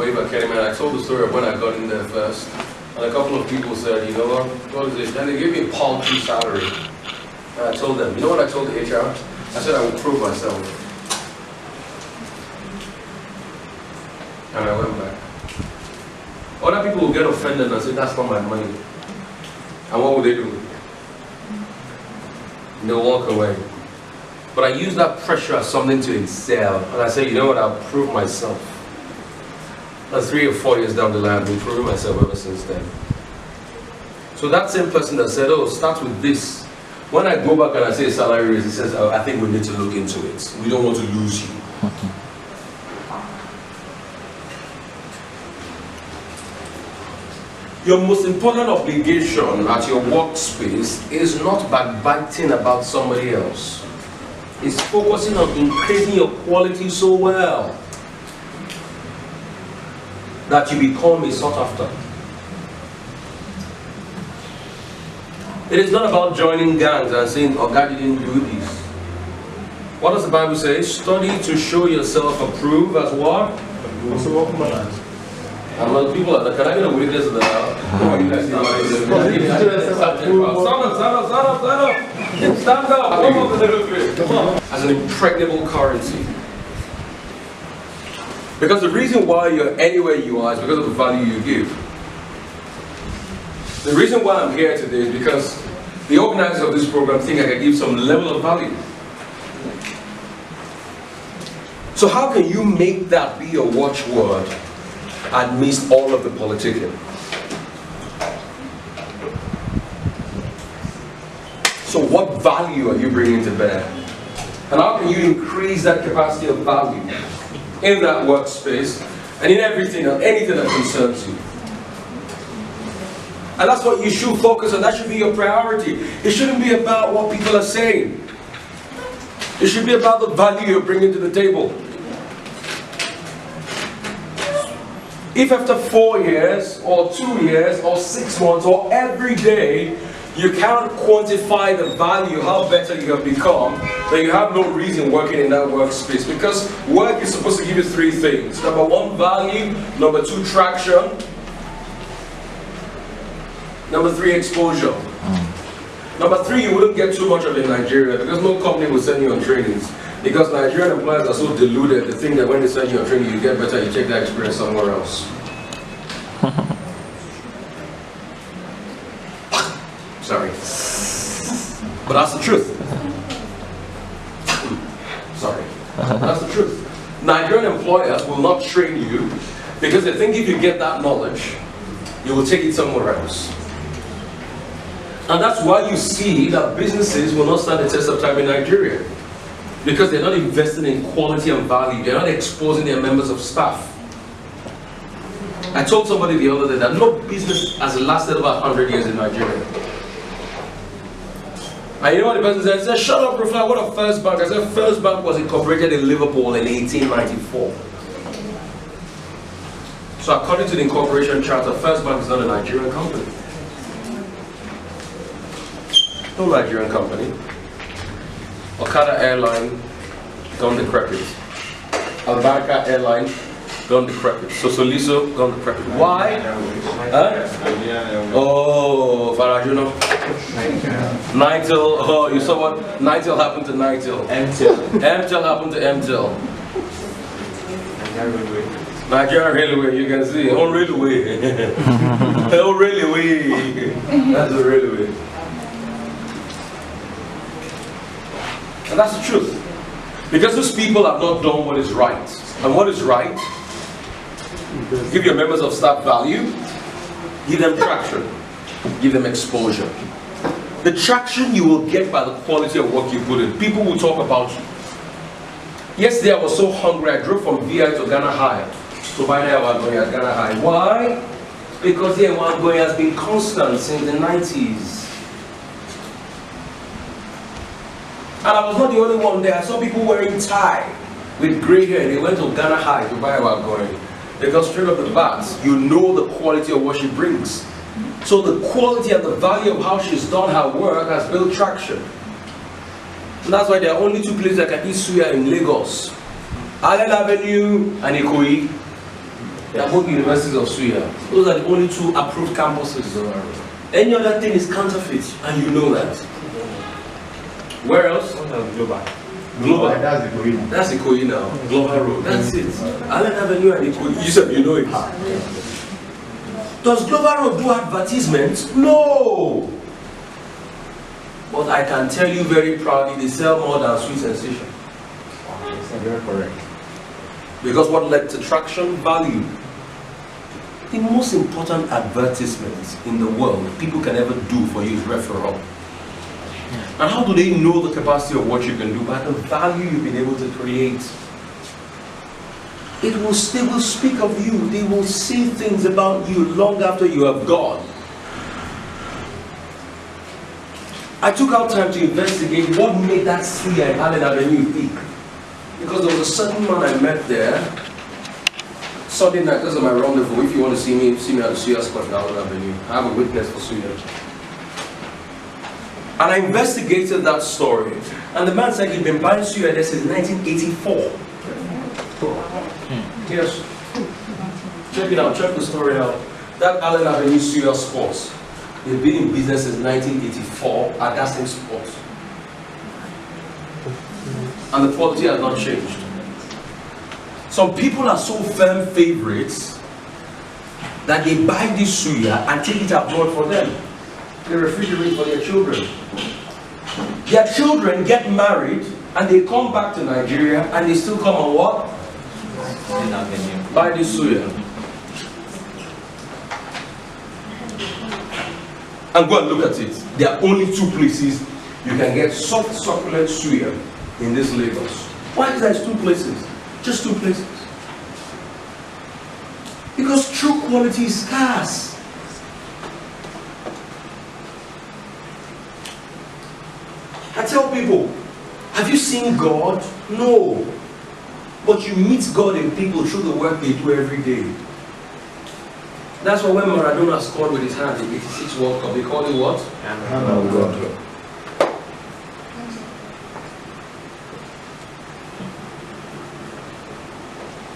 Academy, and I told the story of when I got in there first. And a couple of people said, you know what is this? Then they gave me a paltry salary. And I told them, you know what I told the HR? I said I will prove myself. And I went back. Other people will get offended and say, that's not my money. And what will they do? They'll walk away. But I use that pressure as something to excel. And I say, you know what, I'll prove myself. And 3 or 4 years down the line, I've been proving myself ever since then. So that same person that said, oh, start with this. When I go back and I say salary raise, he says, oh, I think we need to look into it. We don't want to lose you. Your most important obligation at your workspace is not backbiting about somebody else. It's focusing on increasing your quality so well that you become a sought after. It is not about joining gangs and saying, oh, God didn't do this. What does the Bible say? Study to show yourself approved as what? And when people are like, can I get a witness of that? Come on, you guys stand up. Come up a little bit. Come on. As an impregnable currency. Because the reason why you're anywhere you are is because of the value you give. The reason why I'm here today is because the organizers of this program think I can give some level of value. So how can you make that be a watchword amidst all of the politicking? So what value are you bringing to bear? And how can you increase that capacity of value in that workspace and in everything and anything that concerns you? And that's what you should focus on. That should be your priority. It shouldn't be about what people are saying. It should be about the value you're bringing to the table. If after 4 years or 2 years or 6 months or every day you can't quantify the value, how better you have become, then you have no reason working in that workspace. Because work is supposed to give you 3 things. Number 1, value. Number 2, traction. Number 3, exposure. Number 3, you wouldn't get too much of in Nigeria because no company will send you on trainings. Because Nigerian employers are so deluded, they think that when they send you on training, you get better, you take that experience somewhere else. Sorry. But that's the truth. Sorry. That's the truth. Nigerian employers will not train you because they think if you get that knowledge, you will take it somewhere else. And that's why you see that businesses will not stand the test of time in Nigeria. Because they're not investing in quality and value. They're not exposing their members of staff. I told somebody the other day that no business has lasted over 100 years in Nigeria. And you know what the person said? He said, shut up, Rufai, what a First Bank? I said, First Bank was incorporated in Liverpool in 1894. So according to the incorporation charter, First Bank is not a Nigerian company. No Nigerian company. Okada Airline, gone decrepit. Albarca Airline, gone decrepit. Sosoliso, gone decrepit. Why? Huh? Oh, Farajuno. Nitel. Oh, you saw what? Nitel happened to Nitel. MTEL happened to MTEL. Nigerian Railway, you can see. On railway. On railway. That's a railway. And that's the truth. Because those people have not done what is right. And what is right? Give your members of staff value. Give them traction. Give them exposure. The traction you will get by the quality of work you put in. People will talk about you. Yesterday I was so hungry, I drove from VI to Ghana High. So by now I was going at Ghana High. Why? Because the Ewangoy has been constant since the 90s. And I was not the only one there. I saw people wearing tie with grey hair. They went to Ghana High to buy our going. They got straight up the bat. You know the quality of what she brings. So the quality and the value of how she's done her work has built traction. And that's why there are only 2 places that can eat suya in Lagos. Allen Avenue and Ikoyi. They are both universities of Suya. Those are the only two approved campuses. Any other thing is counterfeit, and you know that. Where else? Global. That's the Koyi. That's the Koyi now. Global Road. That's it. Allen Avenue and the Koyi. You said you know it. Does Global Road do advertisements? No. But I can tell you very proudly, they sell more than Sweet Sensation. That's very correct. Because what led to traction? Value. The most important advertisement in the world people can ever do for you is referral. And how do they know the capacity of what you can do? By the value you've been able to create. They will speak of you. They will say things about you long after you have gone. I took out time to investigate what made that Suya in Allen Avenue peak. Because there was a certain man I met there. Sunday night, this is my rendezvous. If you want to see me at the Suya spot in Allen Avenue. I have a witness for Suya. And I investigated that story. And the man said he'd been buying Suya there since 1984. Yes. Check it out, check the story out. That Allen Avenue Suya Sports, they've been in business since 1984 at that same spot. And the quality has not changed. Some people are so firm favorites that they buy this Suya and take it abroad for them. They refrigerate for their children. Their children get married and they come back to Nigeria and they still come on what? Buy this Suya. And go and look at it. There are only two places you can get soft succulent Suya in this Lagos. Why is there two places? Just two places. Because true quality is scarce. I tell people, have you seen God? No. But you meet God in people through the work they do every day. That's why when Maradona scored with his hand in the 86 World Cup, they called it what? Hand of God.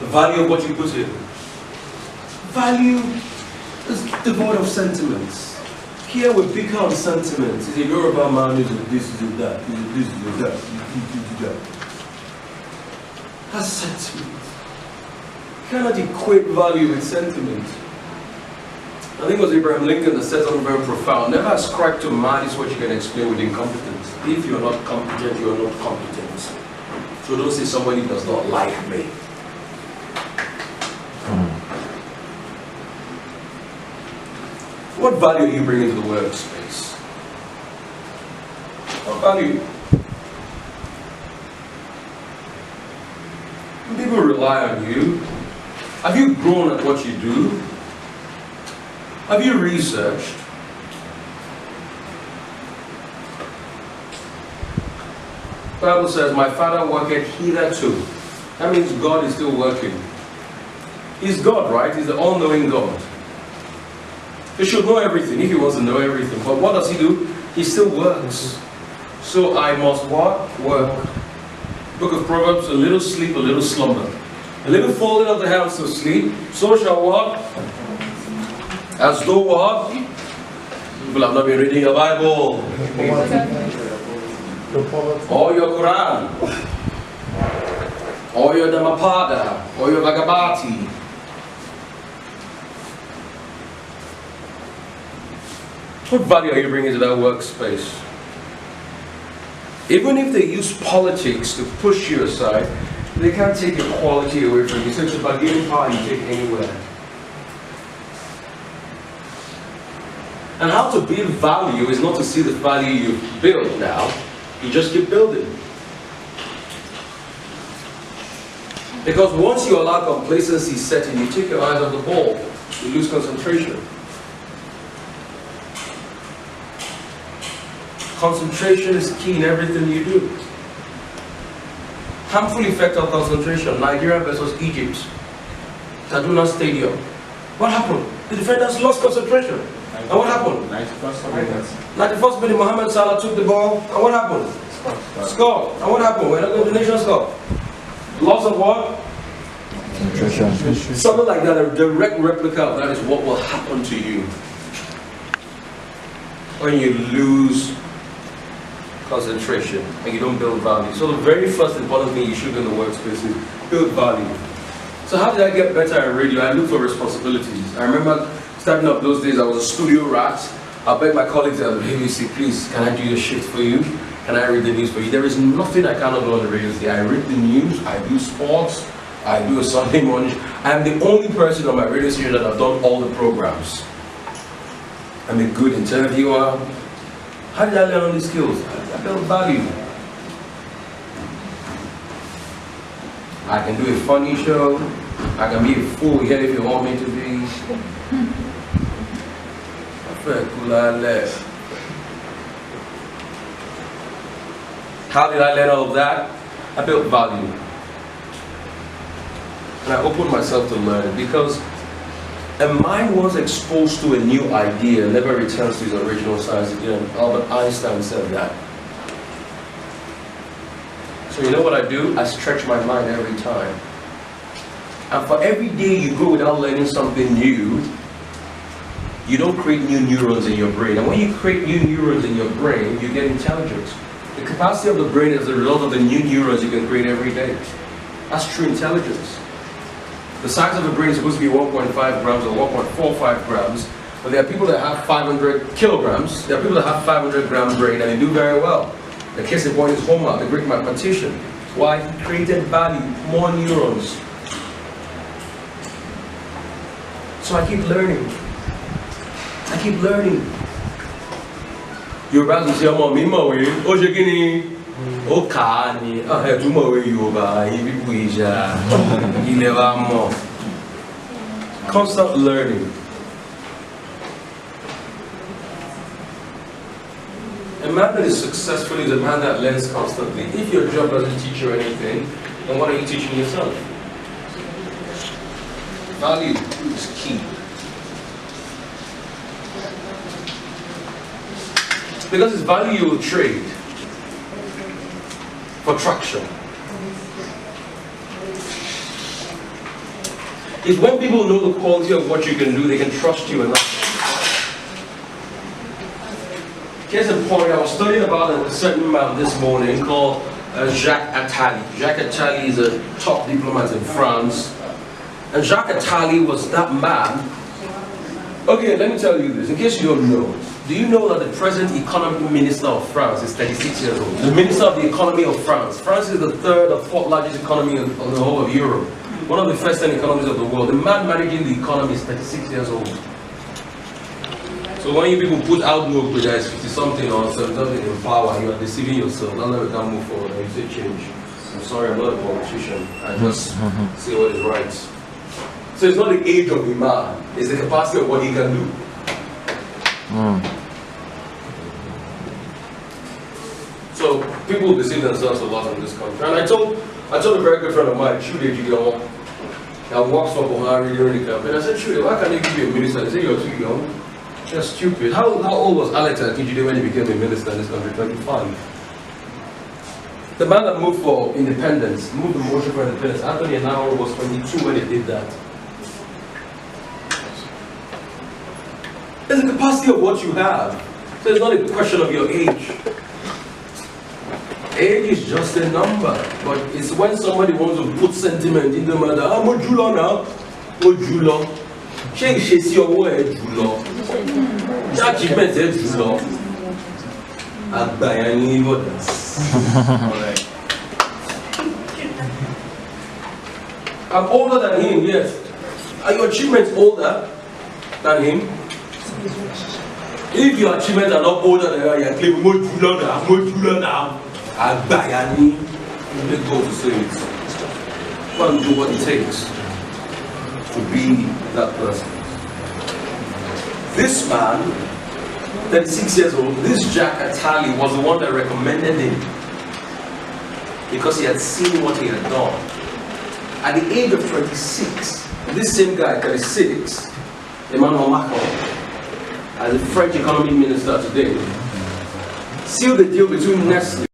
The value of what you put in. Value is devoid of sentiments. Here we pick out sentiments. Is a Yoruba man, is it this, is it that, is it this, is it that, is it that. That's sentiment. You cannot equate value with sentiment. I think it was Abraham Lincoln that said something very profound. Never ascribe to man is what you can explain with incompetence. If you're not competent, you're not competent. So don't say somebody does not like me. What value are you bringing to the workspace? What value? People rely on you. Have you grown at what you do? Have you researched? The Bible says, my Father worketh hitherto. That means God is still working. He's God, right? He's the all-knowing God. He should know everything if he wants to know everything. But what does he do? He still works. So I must what? Work. Book of Proverbs, a little sleep, a little slumber. A little folding of the hands to sleep. So shall what? As though what? People have not been reading your Bible. Or your Quran. Or your Dhammapada. Or your Bhagavati. What value are you bringing to that workspace? Even if they use politics to push you aside, they can't take your quality away from you. So it's about giving power you take anywhere. And how to build value is not to see the value you build now. You just keep building. Because once you allow complacency set in, you take your eyes off the ball. You lose concentration. Concentration is key in everything you do. Harmful effect of concentration. Nigeria versus Egypt. Kaduna Stadium. What happened? The defenders lost concentration. And what happened? 91st minute, Mohamed Salah took the ball. And what happened? Scored. And what happened? We're not going to the national score. Loss of what? Concentration. Something like that, a direct replica of that is what will happen to you when you lose concentration and you don't build value. So the very first important thing you should do in the workspace is build value. So how did I get better at radio? I looked for responsibilities. I remember starting up those days, I was a studio rat. I begged my colleagues, hey, Lucy, please, can I do your shift for you? Can I read the news for you? There is nothing I cannot do on the radio today. I read the news, I do sports, I do a Sunday morning. I'm the only person on my radio station that I've done all the programs. I'm a good interviewer. How did I learn all these skills? I built value. I can do a funny show. I can be a fool here if you want me to be. How did I learn all of that? I built value. And I opened myself to learn, because a mind once exposed to a new idea never returns to its original size again. Albert Einstein said that. So you know what I do? I stretch my mind every time. And for every day you go without learning something new, you don't create new neurons in your brain. And when you create new neurons in your brain, you get intelligence. The capacity of the brain is the result of the new neurons you can create every day. That's true intelligence. The size of the brain is supposed to be 1.5 grams or 1.45 grams, but there are people that have 500 kilograms. There are people that have 500 gram brain and they do very well. The case in point is Homer, the great mathematician. Why? He created value, more neurons. So I keep learning. I keep learning. Yorùbá tún ṣe ọmọ mi mọ̀wé, ó ṣe kí ni? Ó kà á ni, ẹ̀ tún mọ̀wé Yorùbá, yìí bíbú ìjà, ilẹ̀ wa mọ̀. Constant learning. A man that is successful is a man that learns constantly. If your job doesn't teach you anything, then what are you teaching yourself? Value is key. Because it's value you will trade for traction. It's when people know the quality of what you can do, they can trust you enough. Case in point, I was studying about a certain man this morning called Jacques Attali. Jacques Attali is a top diplomat in France. And Jacques Attali was that man. Okay, let me tell you this, in case you don't know. Do you know that the present economic minister of France is 36 years old? The minister of the economy of France. France is the third or fourth largest economy of the whole of Europe. One of the first 10 economies of the world. The man managing the economy is 36 years old. So when you people put outlook with that 50 something or 70 in power, you are deceiving yourself. That's why we can't move forward. And you say change. I'm sorry, I'm not a politician. I just say what is right. So it's not the age of the man, it's the capacity of what he can do. So people deceive themselves a lot in this country. And I told a very good friend of mine, Chude Gideon, that works for Buhari during the campaign. I said, Chude, why can't they give you a minister? They say you're too young. You're stupid. How old was Alex Akinjide when he became a minister in this country? 25. The man that moved for independence, moved the motion for independence, Anthony Enahoro was 22 when he did that. It's the capacity of what you have. So it's not a question of your age. Age is just a number, but it's when somebody wants to put sentiment in the matter. I'm a Jula now. Oh, Jula. She see your word, Jula. That achievement is Jula. Alright. I'm older than him, yes. Are your achievements older than him? If your achievements are not older than you, you're claiming more Jula now. Agbayani, let go to say it. Go and do what it takes to be that person. This man, 36 years old, this Jacques Attali was the one that recommended him because he had seen what he had done. At the age of 26, this same guy, 36, Emmanuel Macron, as the French economy minister today, sealed the deal between Nestle